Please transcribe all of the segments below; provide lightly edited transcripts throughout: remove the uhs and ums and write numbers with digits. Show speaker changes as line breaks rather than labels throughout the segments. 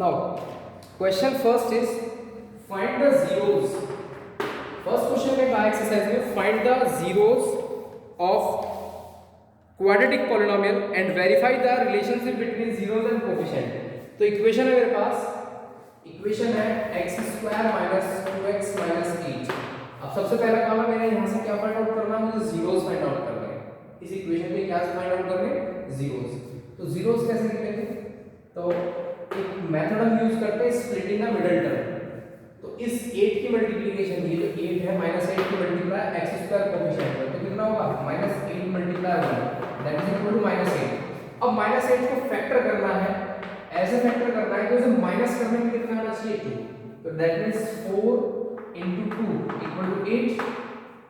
Now, question first is find the zeros. First question में कहा exercise में find the zeros of quadratic polynomial and verify the relationship between zeros and coefficient. तो equation है मेरे पास, equation है x square minus 2x minus 8। अब सबसे पहला काम है मेरे यहाँ से क्या फाइंड आउट करना है, मुझे जीरोस फाइंड आउट करने हैं। इस इक्वेशन में क्या फाइंड आउट करने हैं, जीरोस। तो जीरोस कैसे निकलेंगे, तो एक मेथड हम यूज करते हैं स्प्लिटिंग द मिडिल टर्म। तो इस 8 की मल्टीप्लिकेशन, ये जो 8 है -8 की मल्टीप्लाई x स्क्वायर कोएफिशिएंट है, तो कितना होगा -8 multiply 1 that is equal to -8। अब -8 को फैक्टर करना है, ऐसे फैक्टर करना है कि उसे माइनस करने में कितना आना चाहिए 2। तो that means 4 into 2 equal to 8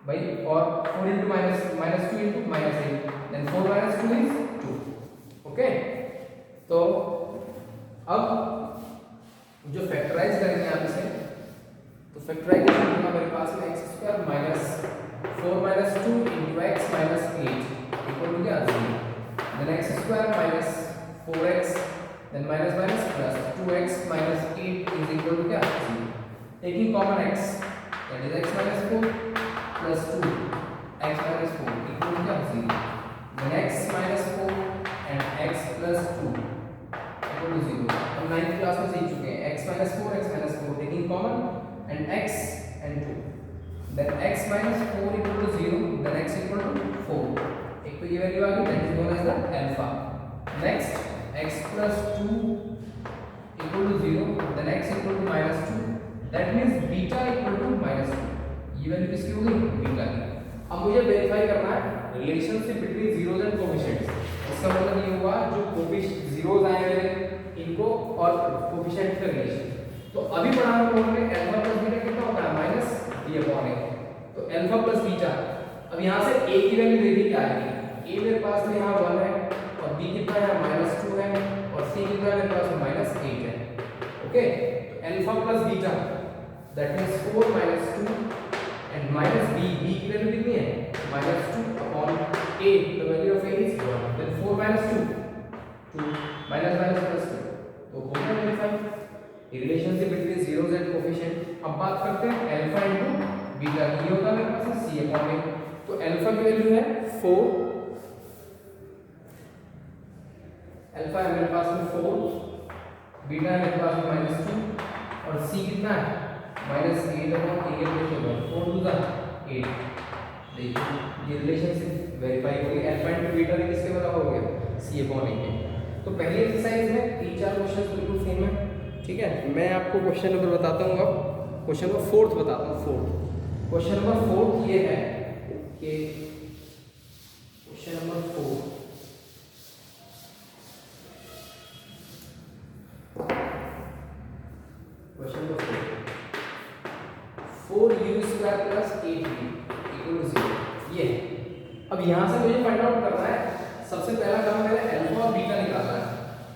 by, or 4 into minus 2 into -8, then 4 minus 2 is 2। Okay, तो अब जो फैक्टराइज करेंगे आप इसे, तो फैक्टराइजेशन होगा मेरे पास में x square minus 4 minus 2 into x minus 8 equal to क्या 0, then x square minus 4x then minus minus plus 2x minus 8 is equal to क्या 0। taking common x, that is x minus 4 plus 2 x minus 4 equal to क्या 0, then x minus 4 and x plus 2 equal to 0। हम 9th class में सीख चुके हैं x minus 4 taking common and x and 2, then x minus 4 equal to 0, then x equal to 4। एक तो ये value आ गई, that is known as the alpha। next x plus 2 equal to 0, then x equal to minus 2, that means beta equal to minus 2। ये value किसकी हो गई, beta की। अब मुझे वेरीफाई करना है relationship between zeros and coefficients. इसका मतलब ये हुआ जो कोएफिशिएंट जीरोस आएंगे इनको और कोएफिशिएंट का रिलेशन। तो अभी पढ़ा हम लोगों ने अल्फा प्लस बीटा कितना होता है माइनस b अपॉन a। तो अल्फा प्लस बीटा, अब यहाँ से a की वैल्यू देखिए क्या आएगी, a मेरे पास में यहाँ 1 है और b कितना है -2 है और c कितना है मेरे पास में -8 है। ओके, तो alpha plus beta that means 4 minus 2 and minus b की वैल्यू कितनी है -2 upon a, the value of a is 1, then 4 minus 2 2 minus plus 2, तो हो गया verify relationship between zeros and coefficient. अब बात करते हैं अल्फा इनटू बीटा की, ये होता है मेरे पास c upon a। तो अल्फा की वैल्यू है 4, अल्फा है मेरे पास में 4, बीटा है मेरे पास में -2 और c कितना है -8 अपॉन a के प्लस 4 टू द 8। देखिए ये रिलेशनशिप वेरीफाई हो गई, अल्फा इनटू बीटा में किसके बराबर हो गया c अपॉन a के। तो पहली एक्सरसाइज में 3-4 क्वेश्चंस बिल्कुल सेम है, ठीक है। मैं आपको क्वेश्चन नंबर बताता हूँ, अब क्वेश्चन नंबर 4 बताता हूँ। 4 क्वेश्चन नंबर 4 ये है कि question number 4 4u square plus 8v equal to 0, ये है। अब यहाँ से मुझे फाइंड आउट करना है, सबसे पहला काम मेरा अल्फा और बीटा निकालना है,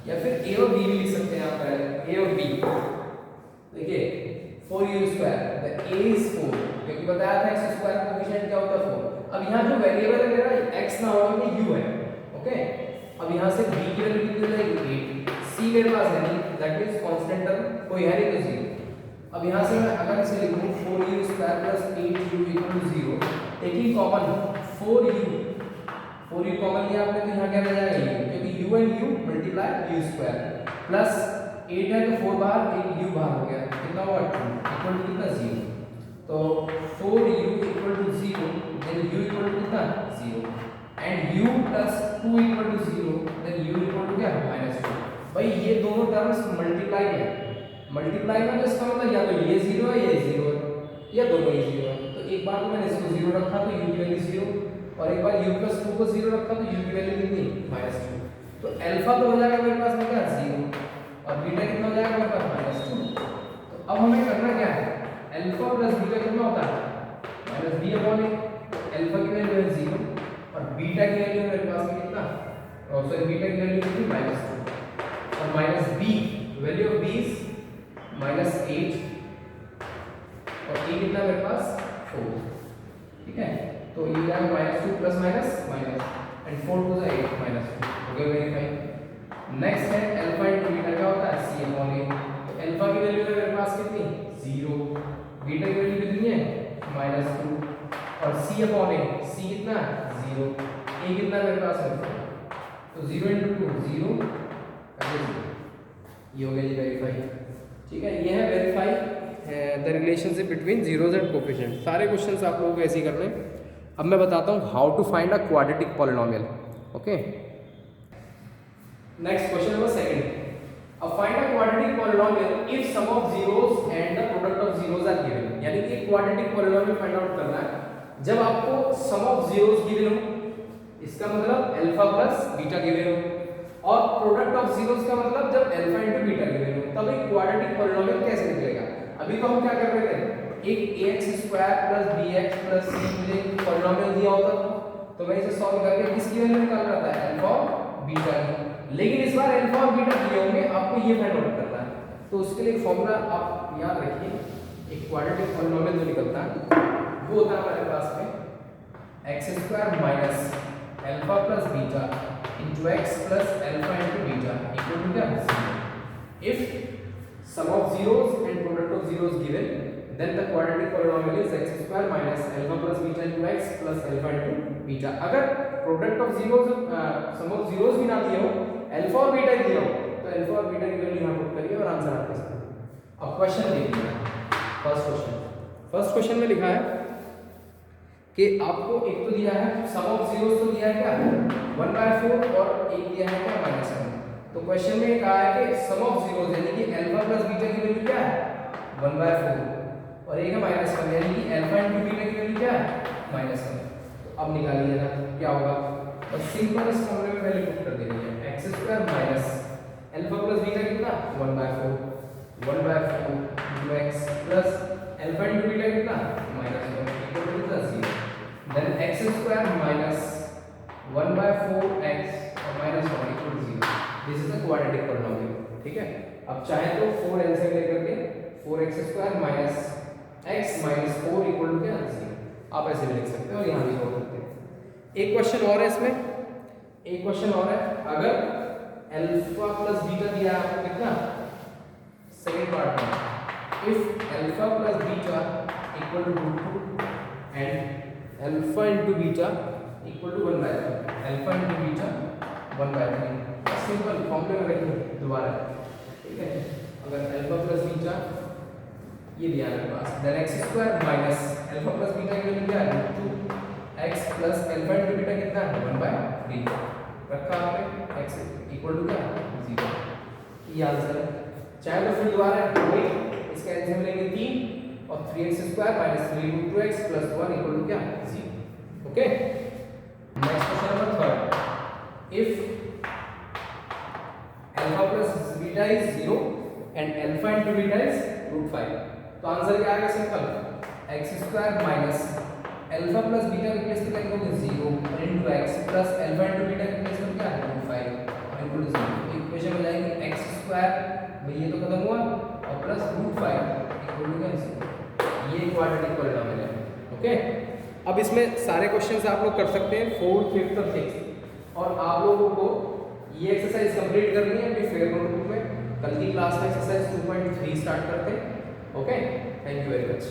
या फिर a और b भी लिख सकते हैं आप, पहले a और b। देखिए 4u square, the a is 4, क्योंकि बताया था x स्क्वायर कोएफिशिएंट क्या होता है 4। अब यहाँ जो वेरिएबल है मेरा x ना होगा कि u है। ओके, अब यहाँ से b की वैल्यू कितनी रहेगी 8, c मेरे पास है नहीं, दैट मींस कांस्टेंट टर्म कोई है नहीं तो 0। अब यहाँ से मैं अगर इसे लिखूं 4u square plus 8u equal to 0, taking common 4u common लिया आपने, तो यहाँ क्या रह जाएगा u, क्योंकि u and u multiply u square plus 8 है तो 4 बाहर, एक u बाहर हो गया, कितना हुआ 2 इक्वल टू कितना 0। तो 4u equal to 0, then u equal to कितना 0 and u plus 2 equal to 0, then u equal to क्या -2। भाई ये दोनों टर्म्स मल्टीप्लाई है, मल्टीप्लाई में तो इसका मतलब या तो ये 0 है ये 0 है या दोनों ही 0 है। तो एक बार तो मैंने इसको 0 रखा तो u की वैल्यू 0, और एक बार u प्लस 2 को 0 रखा तो u की वैल्यू कितनी -2। तो अल्फा तो हो जाएगा मेरे पास में क्या 0 और बीटा कितना हो जाएगा मेरे पास -2। तो अब हमें करना क्या है, अल्फा प्लस बीटा कितना होता है -b अपॉन a। अल्फा की वैल्यू है 0 और बीटा की वैल्यू मेरे पास में कितना, और सॉरी बीटा की वैल्यू कितनी -2 और -b, value of b is -8 और a कितना मेरे पास 4, ठीक है। तो ये जाएगा -2 plus minus minus and 4 to the 8 -2 हो गया वेरीफाई। नेक्स्ट है अल्फा इनटू बीटा क्या होता है c upon a। Upon A, C कितना है 0, ए कितना है मेरे पास है, तो 0 × 2 0, ये हो गया जी वेरीफाई। ठीक है, ये है verify the relationship between zeros and coefficient. सारे क्वेश्चंस आप लोगों को ऐसे ही करने हैं। अब मैं बताता हूँ how to find a quadratic polynomial. Okay, next question number second, अब find a quadratic polynomial if sum of zeros and the product of zeros are given. यानी कि क्वाड्रेटिक पॉलिनोमियल फाइंड आउट करना है जब आपको सम ऑफ जीरोस गिवन हो, इसका मतलब अल्फा प्लस बीटा गिवन हो, और प्रोडक्ट ऑफ जीरोस का मतलब जब अल्फा इनटू बीटा गिवन हो, तब एक क्वाड्रेटिक पॉलिनोमियल कैसे निकलेगा। अभी तो हम क्या कर रहे थे, एक ax² + bx + c मुझे पॉलिनोमियल दिया होता तो मैं इसे सॉल्व करके किसकी वैल्यू निकाल रहा था, अल्फा और बीटा की। लेकिन इस बार अल्फा और बीटा दिए होंगे, आपको ये फाइंड आउट करना है। तो उसके लिए फॉर्मूला आप याद रखिए, एक क्वाड्रेटिक पॉलिनोमियल जो निकलता है वो होता है हमारे पास में x² - alpha + beta into x plus alpha into beta equal to क्या 0. If sum of zeros and product of zeros given, then the quadratic polynomial is x² - alpha plus beta into x plus alpha into beta. अगर product of zeros sum of zeros भी ना दिया हो, alpha और beta ही दिया हो, तो alpha और beta की वैल्यू यहाँ पुट करिए और आंसर आपके साथ। अब क्वेश्चन देखिए, फर्स्ट क्वेश्चन में लिखा है कि आपको एक तो दिया है सम ऑफ जीरोस, तो दिया है क्या 1/4 और एक दिया है क्या -1। तो क्वेश्चन में कहा है कि सम ऑफ जीरोस यानी कि अल्फा प्लस बीटा की वैल्यू क्या है 1/4 और एक है -1 यानी कि अल्फा इनटू बीटा की वैल्यू क्या है -1। तो अब निकालिए ना क्या होगा, और सिंपल इस फॉर्मूले में वैल्यू पुट कर देनी है x² - अल्फा प्लस बीटा कितना 1/4 into x plus alpha into beta कितना -1 equal to कितना 0। then x² - 1/4x और -1 equal to 0। This is a quadratic polynomial. ठीक है, अब चाहे तो 4 एलसीएम लेकर के 4x² - x - 4 equal to क्या 0, आप ऐसे भी लिख सकते हो और यहाँ भी जोड़ सकते हैं। एक क्वेश्चन और है इसमें, एक क्वेश्चन और है, अगर अल्फा प्लस बीटा दिया है आपको कितना, सेकंड पार्ट में if alpha plus beta equal to √2 and alpha into beta equal to 1/3, alpha into beta 1/3, simple फॉर्मूले में रखिए दोबारा। ठीक है, अगर अल्फा प्लस बीटा ये दिया है मेरे पास, then x² - alpha plus beta की वैल्यू क्या है √2x plus alpha into beta कितना है 1/3 रखा आपने, x equal to क्या 0। ये आंसर है। चाहे तो फिर दोबारा वही इसका आंसर मिलेंगे 3 और 3x² - 3√2x + 1 equal to क्या 0। Okay, next question number third, if alpha plus beta is 0 and alpha into beta is √5, तो आंसर क्या आएगा, simple x² - alpha plus beta के प्लेस पे क्या लिखोगे 0 into x plus alpha into beta के place पे क्या है √5 इक्वल टू 0। इक्वेशन में जाएगी x² भाई ये तो खत्म हुआ और प्लस √5 इक्वल टू क्या, ये क्वाड्रेटिक पॉलिनोमियल है। ओके, अब इसमें सारे क्वेश्चंस आप लोग कर सकते हैं 4th 5th और 6th, और आप लोगों को ये एक्सरसाइज कंप्लीट करनी है अपनी फेयर नोटबुक में। कल की क्लास में एक्सरसाइज 2.3 स्टार्ट करते हैं। Okay, thank you very much.